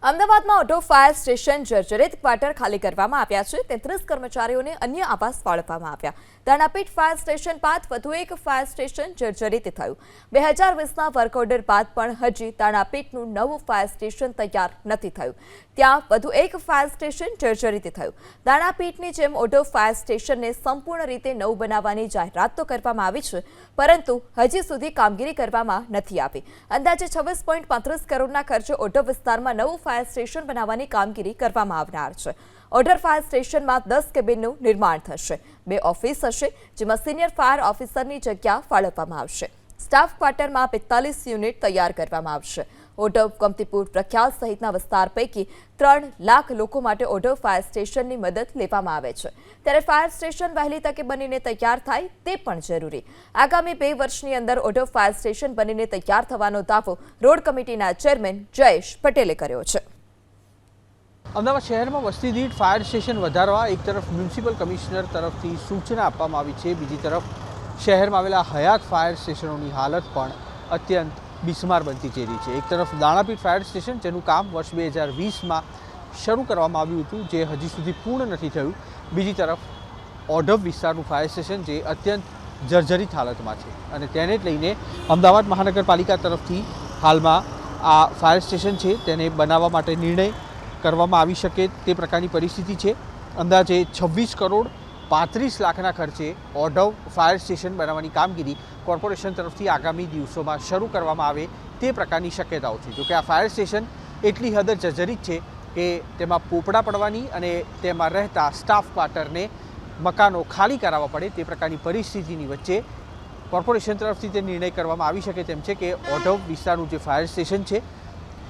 અમદાવાદમાં Odhav fire station જર્જરિત quarter ખાલી કરવામાં આવ્યા છે। 33 કર્મચારીઓને અન્ય આવાસ ફાળવવામાં આવ્યા। દાણાપીઠ ફાયર સ્ટેશન બાદ વધુ એક ફાયર સ્ટેશન જર્જરિત થયું। 2020ના વર્ક ઓર્ડર બાદ પણ હજી દાણાપીઠનું નવું ફાયર સ્ટેશન તૈયાર નથી થયું। ત્યાં વધુ એક ફાયર સ્ટેશન જર્જરિત થયું। દાણાપીઠની જેમ ઓઢવ ફાયર સ્ટેશનને સંપૂર્ણ રીતે નવું બનાવવાની જાહેરાત તો કરવામાં આવી છે, પરંતુ હજી સુધી કામગીરી કરવામાં નથી આવી। અંદાજે 26.35 કરોડના ખર્ચે ઓઢવ વિસ્તારમાં નવું ફાયર સ્ટેશન બનાવવાની કામગીરી કરવામાં આવનાર છે। ઓઢવ ફાયર સ્ટેશનમાં 10 કેબિનનું નિર્માણ થશે। 2 ઓફિસ હશે, જેમાં સિનિયર ફાયર ઓફિસરની જગ્યા ફાળવવામાં આવશે। સ્ટાફ ક્વાર્ટરમાં 45 યુનિટ તૈયાર કરવામાં આવશે। ઓઢવ, કમતીપુર, પ્રખ્યાલ સહિતના વિસ્તાર પૈકી 3 લાખ લોકો માટે ઓઢવ ફાયર સ્ટેશનની મદદ લેવામાં આવે છે। ત્યારે ફાયર સ્ટેશન વહેલી તકે બનીને તૈયાર થાય તે પણ જરૂરી। આગામી 2 વર્ષની અંદર ઓઢવ ફાયર સ્ટેશન બનીને તૈયાર થવાનો દાવો રોડ કમિટીના ચેરમેન જયેશ પટેલે કર્યો છે। અમદાવાદ શહેરમાં વસ્તી દીઠ ફાયર સ્ટેશન વધારવા એક તરફ મ્યુનિસિપલ કમિશનર તરફથી સૂચના આપવામાં આવી છે, બીજી તરફ શહેરમાં આવેલા હયાત ફાયર સ્ટેશનોની હાલત પણ અત્યંત બિસ્માર બનતી જઈ રહી છે। એક તરફ દાણાપીઠ ફાયર સ્ટેશન, જેનું કામ વર્ષ 2020માં શરૂ કરવામાં આવ્યું હતું, જે હજી સુધી પૂર્ણ નથી થયું। બીજી તરફ ઓઢવ વિસ્તારનું ફાયર સ્ટેશન, જે અત્યંત જર્જરિત હાલતમાં છે, અને તેને જ લઈને અમદાવાદ મહાનગરપાલિકા તરફથી હાલમાં આ ફાયર સ્ટેશન છે તેને બનાવવા માટે નિર્ણય કરવામાં આવી શકે તે પ્રકારની પરિસ્થિતિ છે। અંદાજે 26 કરોડ 35 લાખના ખર્ચે ઓઢવ ફાયર સ્ટેશન બનાવવાની કામગીરી કોર્પોરેશન તરફથી આગામી દિવસોમાં શરૂ કરવામાં આવે તે પ્રકારની શક્યતાઓ છે। જોકે આ ફાયર સ્ટેશન એટલી હદે જર્જરિત છે કે તેમાં પોપડા પડવાની અને તેમાં રહેતા સ્ટાફ ક્વાર્ટરને મકાનો ખાલી કરાવવા પડે તે પ્રકારની પરિસ્થિતિની વચ્ચે કોર્પોરેશન તરફથી તે નિર્ણય કરવામાં આવી શકે તેમ છે કે ઓઢવ વિસ્તારનું જે ફાયર સ્ટેશન છે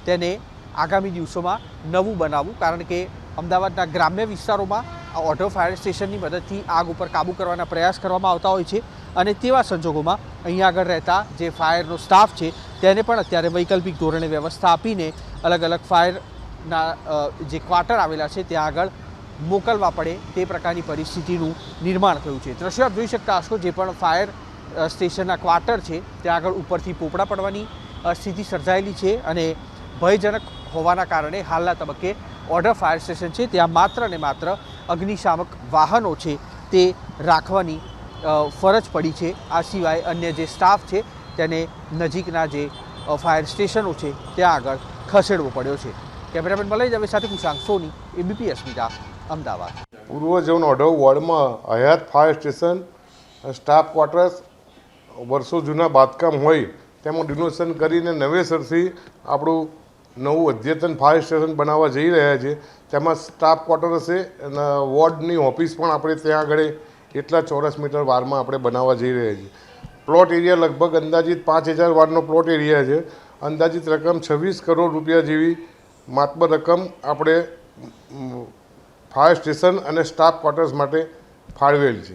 તેને આગામી દિવસોમાં નવું બનાવવું, કારણ કે અમદાવાદના ગ્રામ્ય વિસ્તારોમાં આ ઓઢવ ફાયર સ્ટેશનની મદદથી આગ ઉપર કાબૂ કરવાના પ્રયાસ કરવામાં આવતા હોય છે, અને તેવા સંજોગોમાં અહીંયા આગળ રહેતા જે ફાયરનો સ્ટાફ છે તેને પણ અત્યારે વૈકલ્પિક ધોરણે વ્યવસ્થા આપીને અલગ અલગ ફાયરના જે ક્વાર્ટર આવેલા છે ત્યાં આગળ મોકલવા પડે તે પ્રકારની પરિસ્થિતિનું નિર્માણ થયું છે। દ્રશ્યો આપ જોઈ શકતા હશો, જે પણ ફાયર સ્ટેશનના ક્વાર્ટર છે ત્યાં આગળ ઉપરથી પોપડા પડવાની સ્થિતિ સર્જાયેલી છે, અને ભયજનક હોવાના કારણે હાલના તબક્કે ઓઢવ ફાયર સ્ટેશન છે ત્યાં માત્ર ને માત્ર અગ્નિશામક વાહનો છે તે રાખવાની ફરજ પડી છે। આ સિવાય અન્ય જે સ્ટાફ છે તેને નજીકના જે ફાયર સ્ટેશનો છે ત્યાં આગળ ખસેડવો પડ્યો છે। કેમેરામેન મલય દવે સાથે કુશાંક સોની, એબીપી અસ્મિતા, અમદાવાદ। પૂર્વ ઝોન ઓઢવ વોર્ડમાં હયાત ફાયર સ્ટેશન સ્ટાફ ક્વાર્ટર્સ વર્ષો જૂના બાંધકામ હોય તેમાં ડિનોવેશન કરીને નવેસરથી આપણું નવું અદ્યતન ફાયર સ્ટેશન બનાવવા જઈ રહ્યા છે। તેમાં સ્ટાફ ક્વાર્ટર હશે અને વોર્ડની ઓફિસ પણ આપણે ત્યાં આગળ એટલા ચોરસ મીટર વારમાં આપણે બનાવવા જઈ રહ્યા છીએ। પ્લોટ એરિયા લગભગ અંદાજિત 5000 વારનો પ્લોટ એરિયા છે। અંદાજિત રકમ 26 કરોડ રૂપિયા જેવી માતબર રકમ આપણે ફાયર સ્ટેશન અને સ્ટાફ ક્વાર્ટર્સ માટે ફાળવેલ છે।